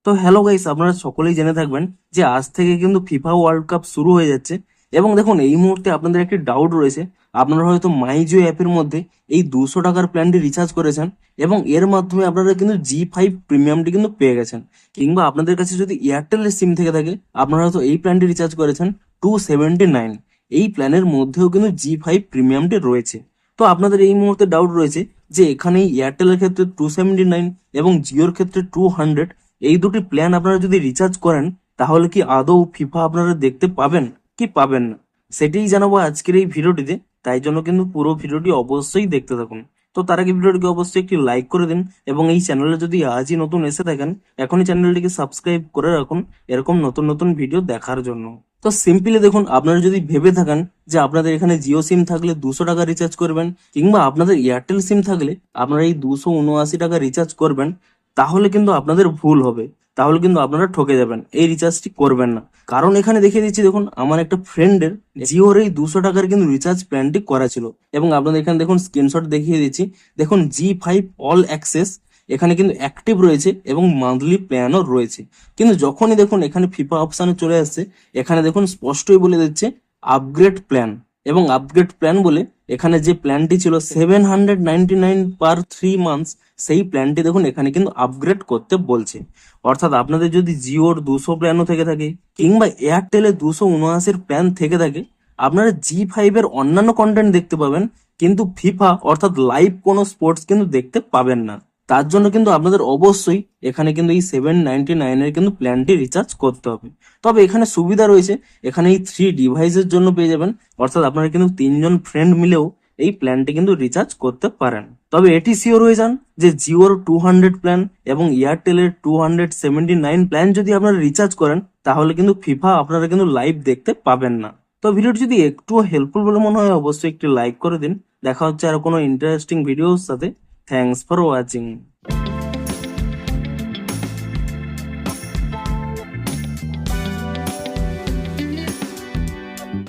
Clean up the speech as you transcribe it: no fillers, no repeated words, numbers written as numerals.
তো hello guys, আপনারা সকলেই জেনে থাকবেন যে আজ থেকে কিন্তু ফিফা ওয়ার্ল্ড কাপ শুরু হয়ে যাচ্ছে। এবং দেখুন, এই মুহূর্তে আপনাদের একটি ডাউট রয়েছে। আপনারা হয়তো মাইজিও অ্যাপের মধ্যে এই 200 টাকার প্ল্যানটি রিচার্জ করেছেন এবং এর মাধ্যমে আপনারা কিন্তু জি5 প্রিমিয়ামটি কিন্তু পেয়ে গেছেন। কিংবা আপনাদের কাছে যদি এয়ারটেলের সিম থেকে থাকে, আপনারা হয়তো এই প্ল্যানটি রিচার্জ করেছেন 279। এই প্ল্যানের মধ্যেও কিন্তু জি5 প্রিমিয়ামটি রয়েছে। তো আপনাদের এই মুহূর্তে ডাউট রয়েছে যে এখানে এয়ারটেলের ক্ষেত্রে 279 এবং জিওর ক্ষেত্রে 200, এই দুটি প্ল্যান আপনারা যদি রিচার্জ করেন তাহলে কি আদৌ ফিফা আপনারা দেখতে পাবেন কি পাবেন না, সেটাই জানাবো আজকের এই ভিডিওটিতে। তাই জন্য কিন্তু পুরো ভিডিওটি অবশ্যই দেখতে থাকুন। তো তার আগে ভিডিওটিকে অবশ্যই একটি লাইক করে দিন এবং এই চ্যানেলে যদি আজই নতুন এসে থাকেন, এখনই চ্যানেলটিকে সাবস্ক্রাইব করে রাখুন এরকম নতুন নতুন ভিডিও দেখার জন্য। তো সিম্পলি দেখুন, আপনারা যদি ভেবে থাকেন যে আপনাদের এখানে জিও সিম থাকলে 200 টাকা রিচার্জ করবেন, কিংবা আপনাদের এয়ারটেল সিম থাকলে আপনারা এই 279 টাকা রিচার্জ করবেন, তাহলে কিন্তু আপনাদের ভুল হবে। তাহলে কিন্তু আপনারা ঠকে যাবেন, এই রিচার্জটি করবেন না। কারণ এখানে দেখিয়ে দিচ্ছি, দেখুন আমার একটা ফ্রেন্ডের জিওর এই 200 টাকার কিন্তু রিচার্জ প্ল্যানটি করা ছিল। এবং আপনাদের এখানে দেখুন স্ক্রিনশট দেখিয়ে দিচ্ছি। দেখুন জি5 অল অ্যাক্সেস এখানে কিন্তু অ্যাক্টিভ রয়েছে এবং মান্থলি প্ল্যানও রয়েছে। কিন্তু যখনই দেখুন এখানে ফিফা অপশানে চলে আসছে, এখানে দেখুন স্পষ্টই বলে দিচ্ছে আপগ্রেড প্ল্যান। এবং আপগ্রেড প্ল্যান বলে এখানে যে প্ল্যানটি ছিল 799 পার 3 মান্থস, সেই প্ল্যানটি দেখুন এখানে কিন্তু আপগ্রেড করতে বলছে। অর্থাৎ আপনাদের যদি জিওর 200 প্ল্যানও থেকে থাকে কিংবা এয়ারটেলের 279 প্ল্যান থেকে থাকে, আপনারা জি5 এর অন্যান্য কন্টেন্ট দেখতে পাবেন, কিন্তু ফিফা অর্থাৎ লাইভ কোনো স্পোর্টস কিন্তু দেখতে পাবেন না। তার জন্য কিন্তু আপনাদের অবশ্যই এখানে কিন্তু এই 799-এর কিন্তু প্ল্যানটি রিচার্জ করতে হবে। তবে এখানে সুবিধা রয়েছে, এখানে এই 3 ডিভাইসের জন্য পেয়ে যাবেন। অর্থাৎ আপনারা কিন্তু 3জন ফ্রেন্ড মিলেও এই প্ল্যানটি কিন্তু রিচার্জ করতে পারেন। তবে এটি শিওর হয়ে যান যে জিওর 200 প্ল্যান এবং এয়ারটেলের 279 প্ল্যান যদি আপনারা রিচার্জ করেন, তাহলে কিন্তু ফিফা আপনারা কিন্তু লাইভ দেখতে পাবেন না। তো ভিডিওটি যদি একটু হেল্পফুল বলে মনে হয়, অবশ্যই একটি লাইক করে দিন। দেখা হচ্ছে আর কোনো ইন্টারেস্টিং ভিডিওর সাথে। Thanks for watching.